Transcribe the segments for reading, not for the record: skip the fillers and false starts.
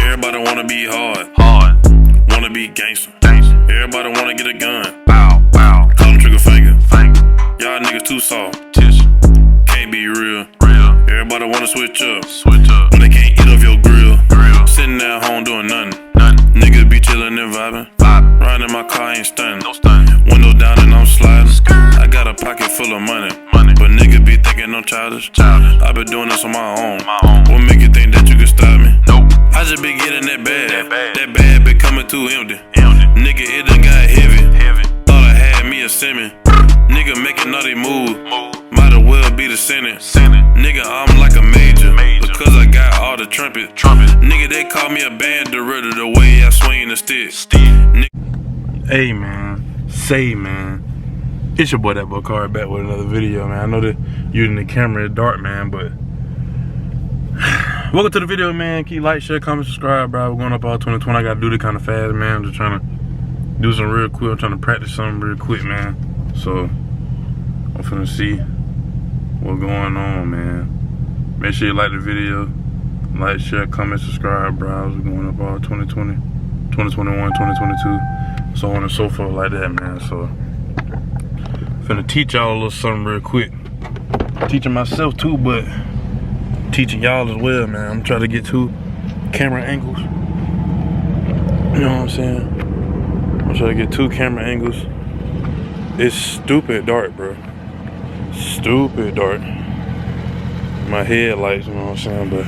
Everybody wanna be hard, wanna be gangster. Everybody wanna get a gun, call them trigger finger. Y'all niggas too soft, can't be real. Everybody wanna switch up, when they can't eat off your grill. Sitting at home doing nothing. Niggas be chillin' and vibin'. Riding in my car, ain't stunning. Window down and I'm sliding. I got a pocket full of money, but niggas be thinking I'm childish. I been doing this on my own. What make you think that you can stop me? I just been getting that bad. That bad been coming too empty. Nigga, it done got heavy. Thought I had me a semi. Nigga making all they moves. Might as well be the Senate. Nigga, I'm like a major, because I got all the trumpet. Nigga, they call me a bandit the way I swing the stick. Hey man, it's your boy that boy Car back with another video, man. I know that using the camera is dark, man, but welcome to the video, man. Keep like, share, comment, subscribe, bro. We're going up all 2020. I gotta do this kind of fast, man. I'm just trying to do something real quick. I'm trying to practice something real quick, man. So I'm finna see what's going on, man. Make sure you like the video, like, share, comment, subscribe, bro. We're going up all 2020, 2021, 2022, so on and so forth like that, man. So finna teach y'all a little something real quick. Teaching myself too, but teaching y'all as well, man. I'm trying to get 2 camera angles. You know what I'm saying? I'm trying to get 2 camera angles. It's stupid dark, bro. Stupid dark. My headlights, you know what I'm saying, but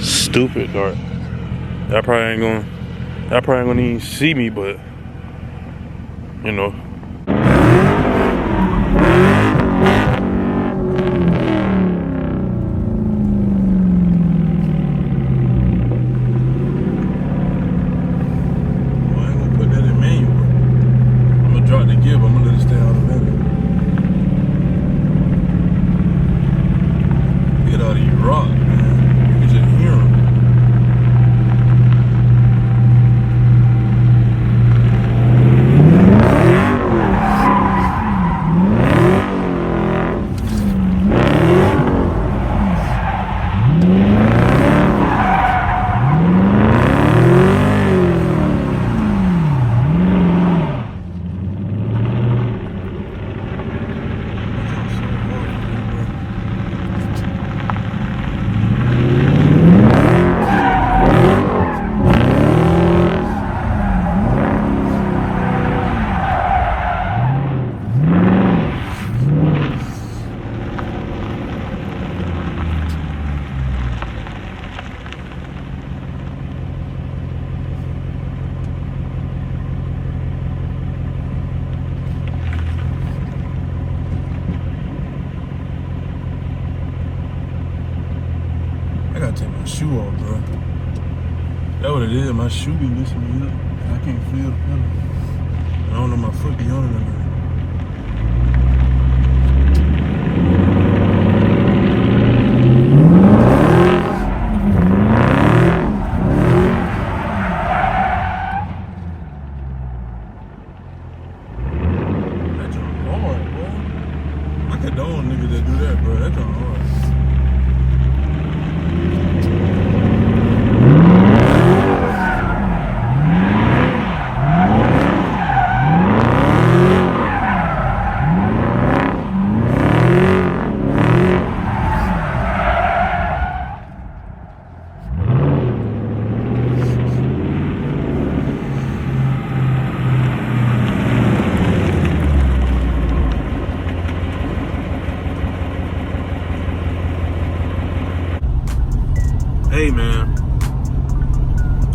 stupid dark. Y'all probably ain't gonna even see me, but you know. I gotta take my shoe off, bro. That's what it is. My shoe be messing me up. I can't feel the pedal. I don't know my foot be on it or not. That's hard, bro. I condone niggas that do that, bro. That's hard. Hey man,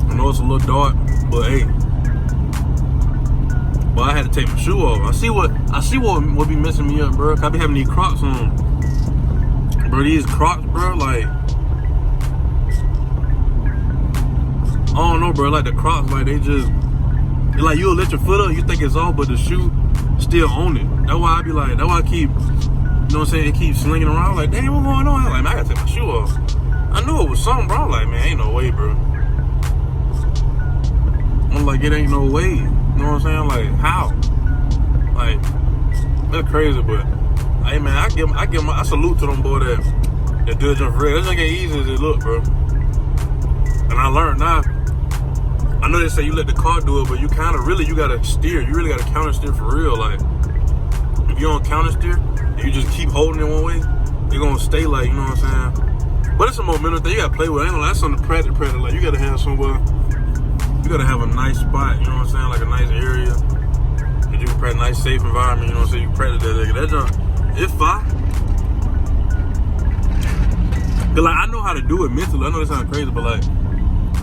I know it's a little dark, but hey, but I had to take my shoe off. I see what be messing me up, bro. I be having these Crocs on, bro. These Crocs, bro, like I don't know, bro. Like the Crocs, like they like you'll let your foot up, you think it's off, but the shoe still on it. That's why I be like, that's why I keep, you know what I'm saying? It keeps slinging around. Like, damn, what's going on? Like, man, I gotta take my shoe off. I knew it was something, bro. I'm like, man, ain't no way, bro. I'm like, it ain't no way. You know what I'm saying? Like, how? Like, that's crazy, but hey, man, I salute to them boy that do it for real. This ain't as easy as it look, bro. And I learned now, I know they say you let the car do it, but you kind of really, you gotta steer. You really gotta counter steer for real. Like, if you don't counter steer, and you just keep holding it one way, you're gonna stay like, you know what I'm saying? But it's a momentum thing you gotta play with. I ain't gonna lie, that's something to practice. Like, you gotta have somewhere, you gotta have a nice spot, you know what I'm saying? Like a nice area. That you can practice, a nice safe environment, you know what I'm saying? You can practice that. That jump, it's fine. Cause like, I know how to do it mentally. I know that sounds crazy, but like,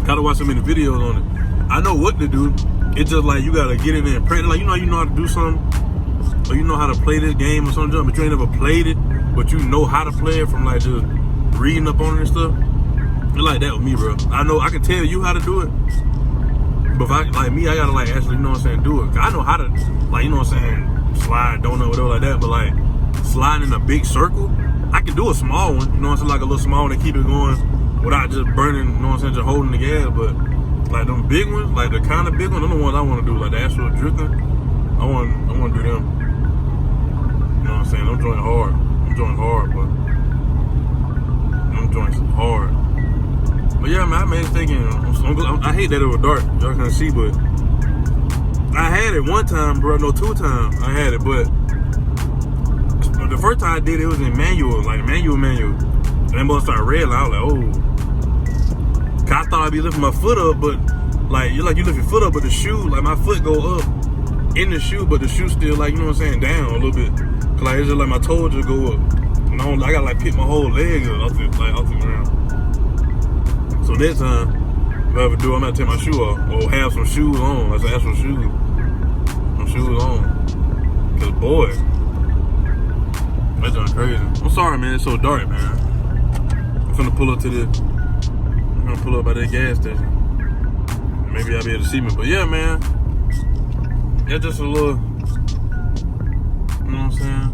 gotta watch so many videos on it. I know what to do. It's just like you gotta get in there and practice. Like, you know how to do something, or you know how to play this game or something, but you ain't never played it, but you know how to play it from like just reading up on it and stuff. It's like that with me, bro. I know I can tell you how to do it, but if I, like me, I gotta like actually, you know what I'm saying, do it. I know how to, like, you know what I'm saying, slide, donut, whatever like that, but like sliding in a big circle, I can do a small one, you know what I'm saying, like a little small one to keep it going without just burning, you know what I'm saying, just holding the gas. But like them big ones, like the kind of big ones, them the ones I want to do, like the actual drifting. I want to do them. You know what I'm saying? I'm jointing hard. But them joints hard. But yeah, man, I made thinking. I hate that it was dark. Y'all can't see, but I had it one time, bro. No, 2 times I had it, but the first time I did it was in manual, like manual. And then boy started red, I was like, oh. I thought I'd be lifting my foot up, but like you lift your foot up, but the shoe, like my foot go up in the shoe, but the shoe still, like, you know what I'm saying, down a little bit. Cause like it's just like my toe just go up. And I gotta like pick my whole leg up off the ground. So next time, if I ever do, I'm gonna take my shoe off or have some shoes on. Like some actual shoes. Some shoes on. Cause boy, that's just crazy. I'm sorry, man. It's so dark, man. I'm finna pull up to this. I'm gonna pull up by that gas station. Maybe I'll be able to see me. But yeah, man. That's just a little, you know what I'm saying?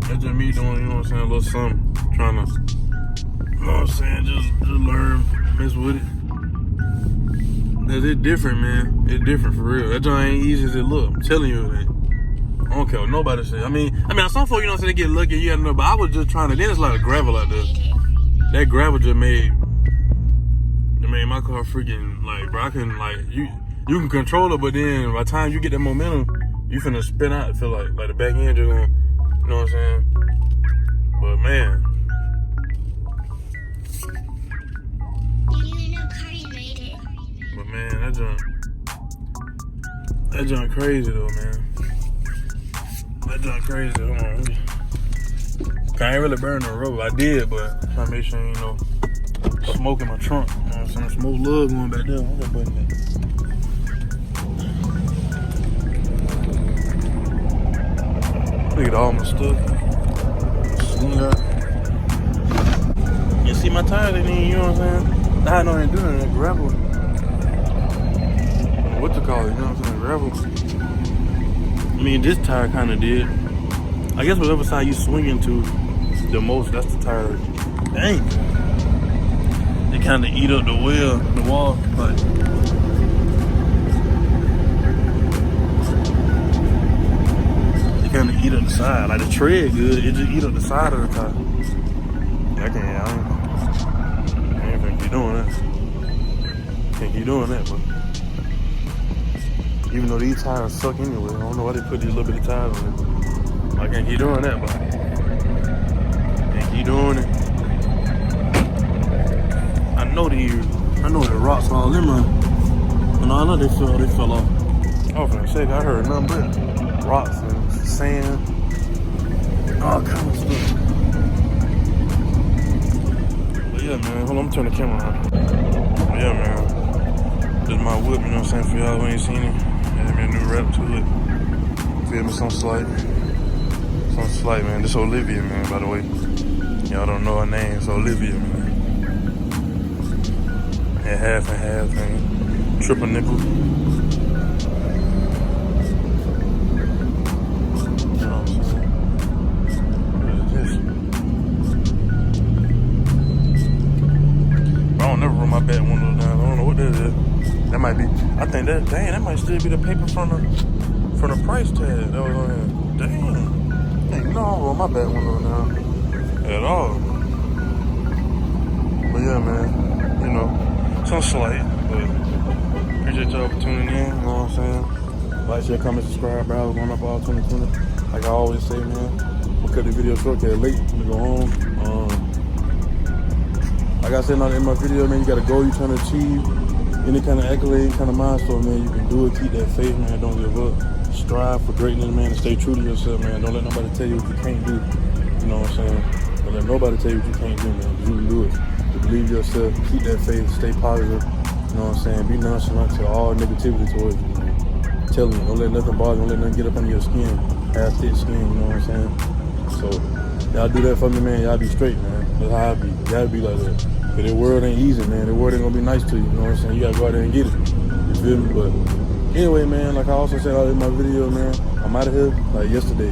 That's just me doing, you know what I'm saying, a little something. Trying to, you know what I'm saying, just learn, mess with it. Cause it's different, man. It's different for real. That joint ain't easy as it look. I'm telling you that. I don't care what nobody say. I mean, some folks, you know what I'm saying, they get lucky, you gotta know, but I was just trying to, then it's like a gravel out there. That gravel just made my car freaking, like, bro, I can, like, you can control it, but then by the time you get that momentum, you finna spin out. It feel like the back end just gonna, you know what I'm saying? But man. But man, that junk crazy though, man. That junk crazy, hold on. I ain't really burning no rubber. I did, but I made sure, you know, smoke in my trunk. You know what I'm saying? Smoke love going back there. What's that button at? Look at all my stuff. Swing up. You see my tires ain't even, you know what I'm saying? I know I ain't doing that gravel. What to call it, you know what I'm saying? Gravel. I mean, this tire kind of did. I guess whatever side you swing into the most, that's the tire. Dang. They kind of eat up the wall, but they kind of eat up the side. Like the tread good, it just eat up the side of the tire. Yeah, I ain't gonna keep doing that. Can't keep doing that, but even though these tires suck anyway, I don't know why they put these little bit of tires on it. I can't keep doing that, but can't keep doing it. I know the rocks all in my. No, I know they fell off. I was gonna say, I heard nothing but rocks and sand, all kind of stuff. But yeah, man, hold on, I'm turning the camera on. But yeah, man, this is my whip, you know what I'm saying, for y'all who ain't seen it. Had me a new wrap to it. Feel me, some slight, man. This Olivia, man, by the way. Y'all don't know her name, it's Olivia, man. And half and half, man. Triple nickel. You know what I'm saying? What is this? I don't never run my back window down. I don't know what that is. That might be. I think that might still be the paper from the price tag that was on here. Dang. You know I don't roll my back window down at all. man. You know, some slight, but appreciate y'all for tuning in. You know what I'm saying? Like, share, comment, subscribe, bro. We're going up all 2020. Like I always say, man. I'm gonna cut the video short, cause it's late. I'm gonna go home. Like I said in my video, man, you got a goal you're trying to achieve. Any kind of accolade, any kind of milestone, man, you can do it. Keep that faith, man. Don't give up. Strive for greatness, man, and stay true to yourself, man. Don't let nobody tell you what you can't do. You know what I'm saying? Don't let nobody tell you what you can't do, man. You can do it. You believe yourself. Keep that faith. Stay positive. You know what I'm saying? Be nonchalant to all negativity towards you, man. Tell them, don't let nothing bother you. Don't let nothing get up under your skin. Have thick skin, you know what I'm saying? So, y'all do that for me, man. Y'all be straight, man. That's how I be. Y'all be like that. But the world ain't easy, man. The world ain't gonna be nice to you, you know what I'm saying? You gotta go out there and get it. You feel me? But anyway, man, like I also said in my video, man, I'm out of here like yesterday.